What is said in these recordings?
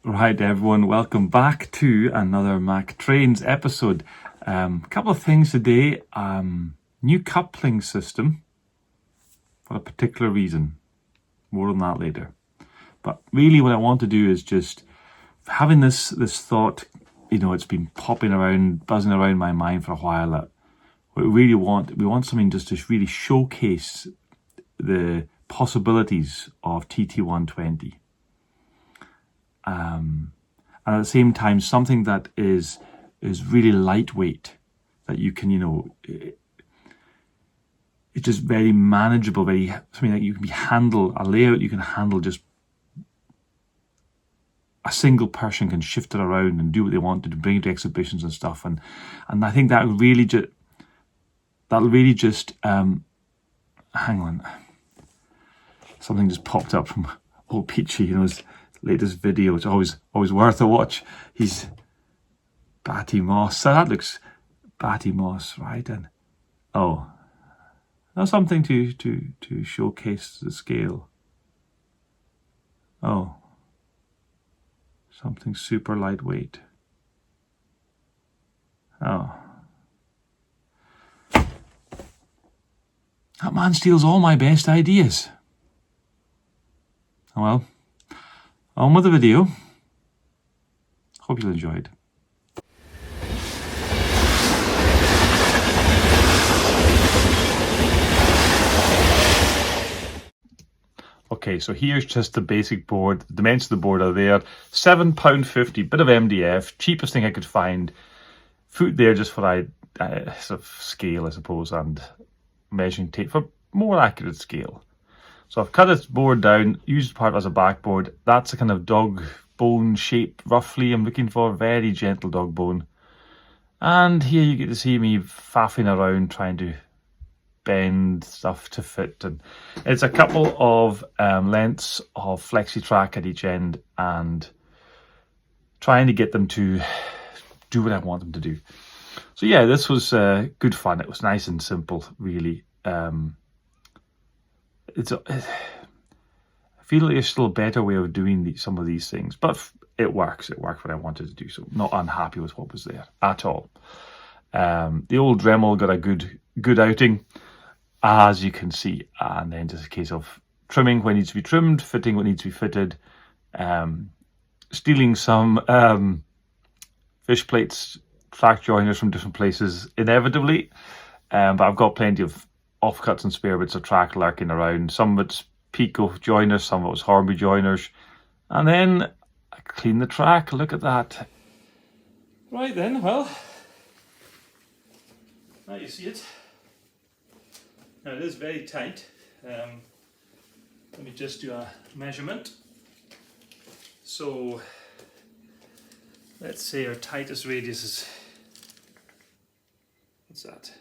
Right, everyone, welcome back to another MacTrains episode. A couple of things today. New coupling system for a particular reason. More on that later. But really what I want to do is just having this thought, it's been popping around, buzzing around my mind for a while, that what we want something just to really showcase the possibilities of TT120. And at the same time, something that is really lightweight, that you can, it's just very manageable, something that you can handle, a layout you can handle. Just a single person can shift it around and do what they want to bring it to exhibitions and stuff. And I think that'll really just hang on. Something just popped up from old Peachy, his latest video. It's always worth a watch. He's BaTTy Moss. So that looks BaTTy Moss, right? And that's something to showcase the scale. Something super lightweight. That man steals all my best ideas. Well, on with the video. Hope you'll enjoy it. Okay, so here's just the basic board. The dimensions of the board are there. £7.50, bit of MDF, cheapest thing I could find. Foot there just for sort of scale, I suppose, and measuring tape for more accurate scale. So I've cut this board down, used part as a backboard. That's a kind of dog bone shape, roughly, I'm looking for. Very gentle dog bone. And here you get to see me faffing around trying to bend stuff to fit. And it's a couple of lengths of flexi-track at each end and trying to get them to do what I want them to do. So yeah, this was good fun. It was nice and simple, really. I feel like there's still a better way of doing some of these things, but it works. It worked what I wanted to do, so not unhappy with what was there at all. The old Dremel got a good outing, as you can see, and then just a case of trimming what needs to be trimmed, fitting what needs to be fitted, stealing some fish plates, track joiners from different places, inevitably, but I've got plenty of offcuts and spare bits of track lurking around. Some of it's Pico joiners, some of it was Hornby joiners, and then I clean the track. Look at that. Right then, well, now you see it. Now it is very tight. Let me just do a measurement. So let's say our tightest radius is, what's that?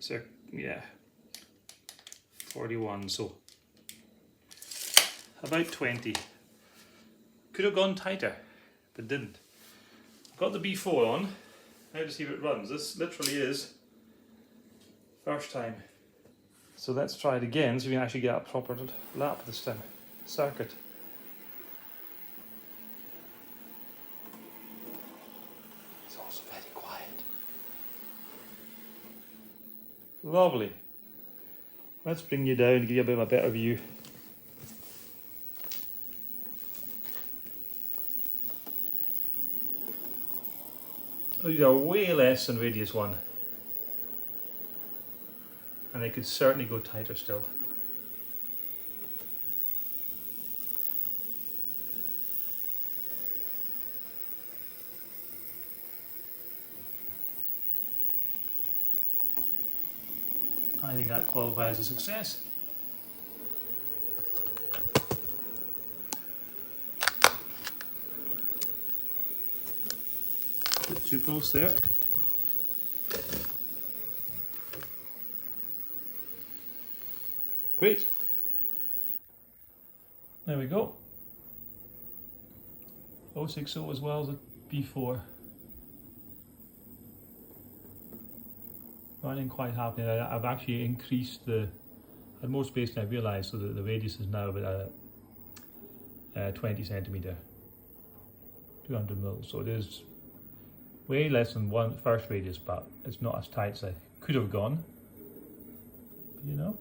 So yeah, 41, so about 20. Could have gone tighter, but didn't. Got the B4 on, now to see if it runs. This literally is first time. So let's try it again so we can actually get a proper lap this time. Circuit. It's also very quiet. Lovely. Let's bring you down to give you a bit of a better view. These are way less than radius 1. And they could certainly go tighter still. I think that qualifies as a success. Bit too close there. Great. There we go. 060 as well as a B4. Running quite happy. I've actually increased I had more space than I realised, so that the radius is now about 20 centimeter, 200 mils. So it is way less than one first radius, but it's not as tight as I could have gone. But, you know,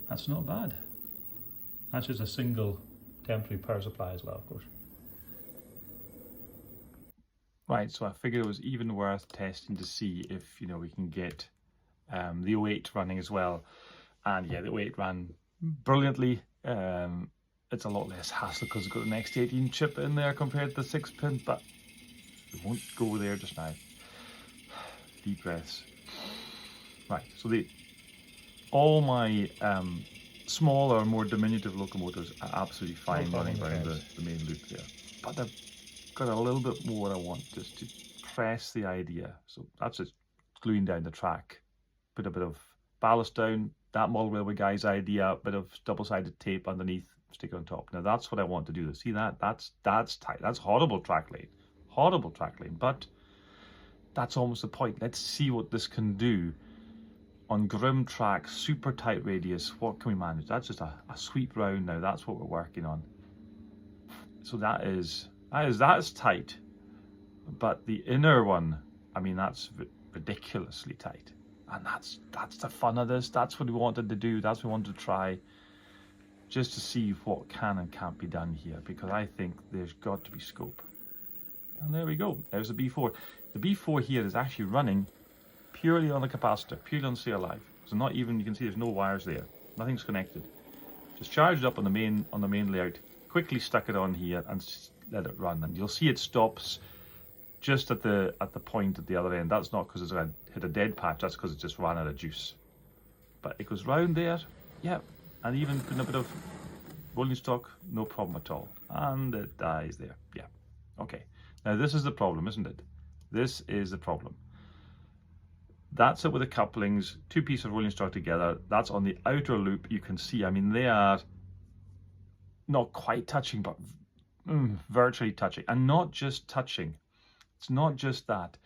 that's not bad. That's just a single temporary power supply as well, of course. Right, so I figured it was even worth testing to see if, you know, we can get the 08 running as well. And yeah, the 08 ran brilliantly. It's a lot less hassle because it's got an X18 chip in there compared to the 6-pin, but we won't go there just now. Deep breaths. Right, so all my smaller, more diminutive locomotives are absolutely fine running around the main loop there. But I've got a little bit more I want just to press the idea. So that's just gluing down the track. Put a bit of ballast down, that model railway guy's idea, a bit of double-sided tape underneath, stick it on top. Now that's what I want to do. See that? That's tight. That's horrible track lane. Horrible track lane, but that's almost the point. Let's see what this can do on grim track, super tight radius. What can we manage? That's just a sweep round now. That's what we're working on. So that is tight, but the inner one, I mean, that's ridiculously tight. And that's the fun of this. That's what we wanted to do. That's what we wanted to try, just to see what can and can't be done here, because I think there's got to be scope. And there we go. There's the B4. The B4 here is actually running purely on a capacitor, purely on CLI. So not even, you can see there's no wires there. Nothing's connected. Just charged up on the main layout, quickly stuck it on here and let it run. And you'll see it stops just at the point at the other end. That's not because it's hit a dead patch, that's because it just ran out of juice. But it goes round there, yeah, and even putting a bit of rolling stock, no problem at all. And it dies there, yeah. Okay, now this is the problem, isn't it? This is the problem. That's it with the couplings, two pieces of rolling stock together. That's on the outer loop. You can see, I mean, they are not quite touching, but virtually touching. And not just touching. It's not just that.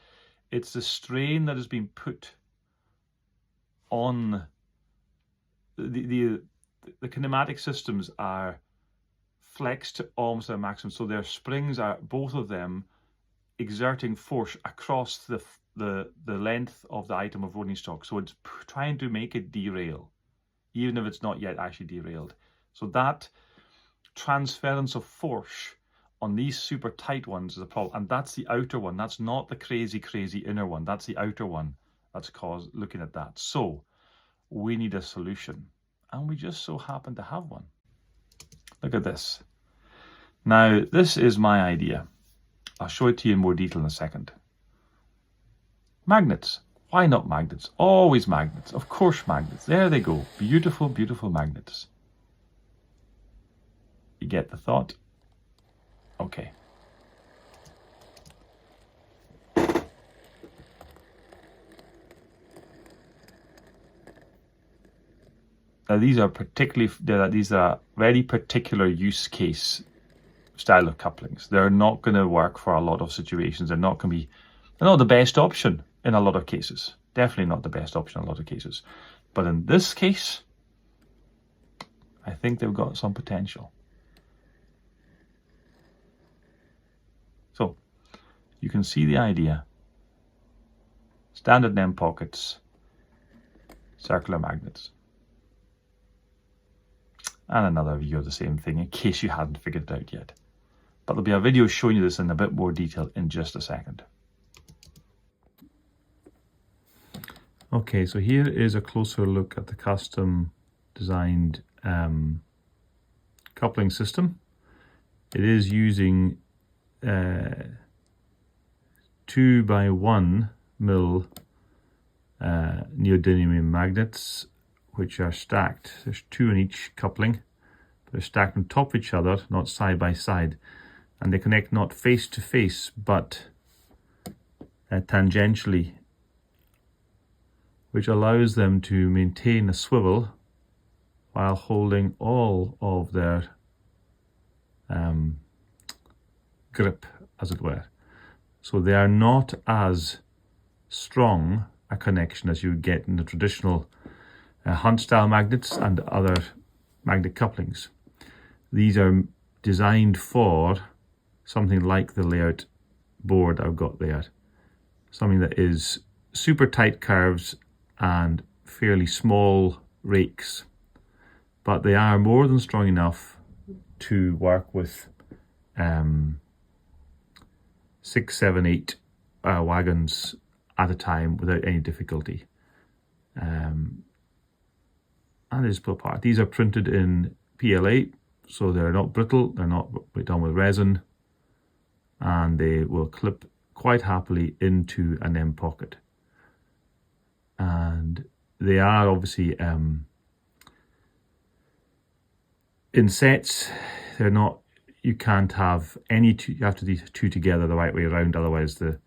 It's the strain that has been put on the kinematic systems are flexed to almost their maximum. So their springs are, both of them, exerting force across the length of the item of rolling stock. So it's trying to make it derail, even if it's not yet actually derailed. So that transference of force on these super tight ones is a problem. And that's the outer one. That's not the crazy inner one. That's the outer one that's caused looking at that. So we need a solution. And we just so happen to have one. Look at this. Now, this is my idea. I'll show it to you in more detail in a second. Magnets. Why not magnets? Always magnets. Of course magnets. There they go. Beautiful, beautiful magnets. You get the thought? Okay. Now these are very particular use case style of couplings. They're not going to work for a lot of situations. They're not the best option in a lot of cases. Definitely not the best option in a lot of cases. But in this case, I think they've got some potential. So you can see the idea. Standard NEM pockets, circular magnets. And another view of the same thing in case you hadn't figured it out yet. But there'll be a video showing you this in a bit more detail in just a second. Okay, so here is a closer look at the custom designed coupling system. It is using 2x1 mil neodymium magnets, which are stacked. There's two in each coupling. They're stacked on top of each other, not side by side. And they connect not face to face, but tangentially, which allows them to maintain a swivel while holding all of their grip, as it were. So they are not as strong a connection as you would get in the traditional Hunt style magnets and other magnet couplings. These are designed for something like the layout board I've got there. Something that is super tight curves and fairly small rakes, but they are more than strong enough to work with 6, 7, 8 wagons at a time without any difficulty. And they just pull apart. These are printed in PLA, so they're not brittle, they're not done with resin, and they will clip quite happily into an M pocket. And they are obviously in sets. They're not, you can't have any two, you have to do two together the right way around, otherwise the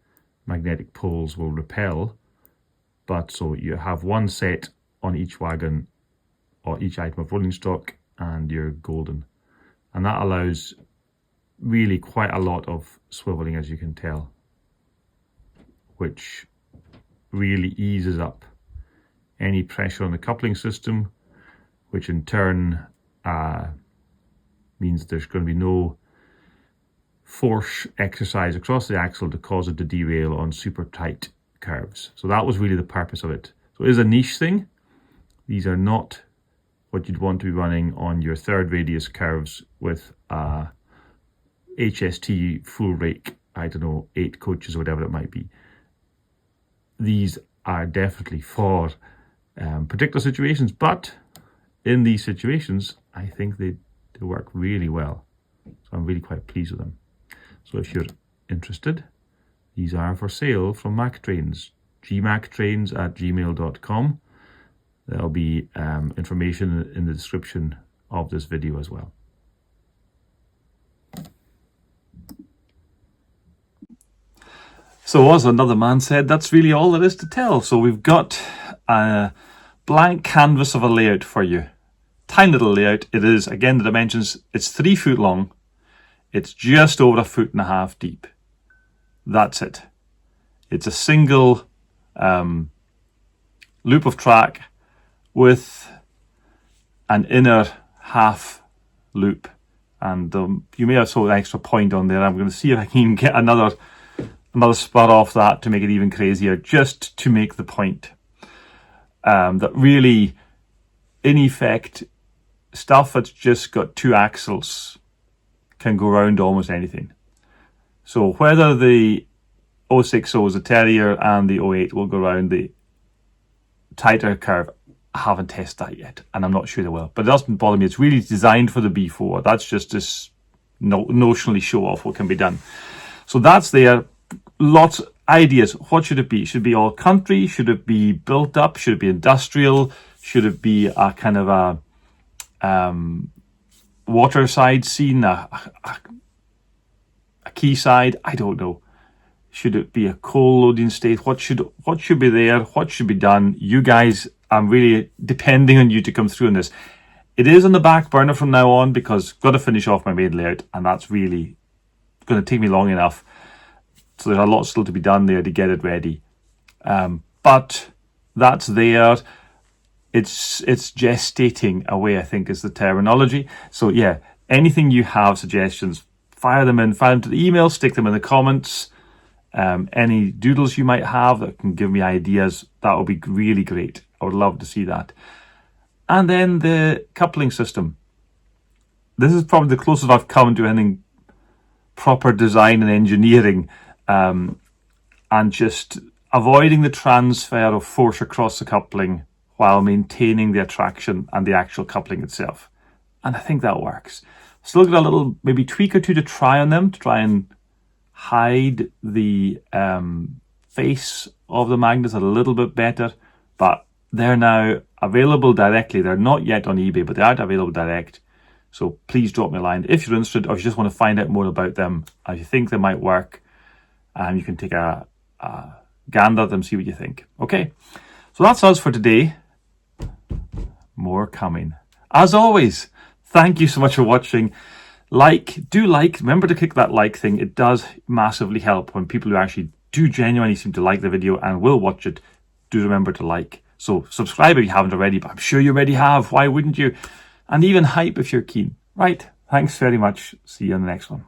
magnetic poles will repel. But so you have one set on each wagon or each item of rolling stock and you're golden. And that allows really quite a lot of swiveling, as you can tell, which really eases up any pressure on the coupling system, which in turn means there's going to be no force exercise across the axle to cause it to derail on super tight curves. So that was really the purpose of it. So it is a niche thing. These are not what you'd want to be running on your third radius curves with a HST full rake, I don't know, 8 coaches or whatever it might be. These are definitely for particular situations, but in these situations, I think they work really well. So I'm really quite pleased with them. So if you're interested, these are for sale from MacTrains, gmactrains@gmail.com. There'll be information in the description of this video as well. So as another man said, that's really all there is to tell. So we've got a blank canvas of a layout for you. Tiny little layout. It is, again, the dimensions, it's 3 foot long. It's just over 1.5 feet deep. That's it. It's a single loop of track with an inner half loop. And you may have saw an extra point on there. I'm going to see if I can get another spot off that to make it even crazier, just to make the point that really, in effect, stuff that's just got 2 axles can go around almost anything. So whether the 060 is a Terrier and the 08 will go around the tighter curve, I haven't tested that yet, and I'm not sure they will. But it doesn't bother me. It's really designed for the B4. That's just this notionally show off what can be done. So that's there. Lots of ideas. What should it be? Should it be all country? Should it be built up? Should it be industrial? Should it be a kind of a waterside scene, a quayside? I don't know. Should it be a coal loading state? What should be there? What should be done? You guys, I'm really depending on you to come through on this. It is on the back burner from now on because I've got to finish off my main layout, and that's really going to take me long enough. So there's a lot still to be done there to get it ready. But that's there. It's gestating away, I think, is the terminology. So yeah, anything you have, suggestions, fire them to the email, stick them in the comments. Any doodles you might have that can give me ideas, that would be really great. I would love to see that. And then the coupling system. This is probably the closest I've come to anything proper design and engineering, and just avoiding the transfer of force across the coupling while maintaining the attraction and the actual coupling itself. And I think that works. Still got a little maybe tweak or two to try on them, to try and hide the face of the magnets a little bit better, but they're now available directly. They're not yet on eBay, but they are available direct. So please drop me a line if you're interested, or if you just want to find out more about them, if you think they might work, and you can take a gander at them, see what you think. Okay, so that's us for today. More coming. As always, thank you so much for watching. Remember to click that like thing. It does massively help when people who actually do genuinely seem to like the video and will watch it, do remember to like. So subscribe if you haven't already, but I'm sure you already have. Why wouldn't you? And even hype if you're keen. Right, Thanks very much. See you in the next one.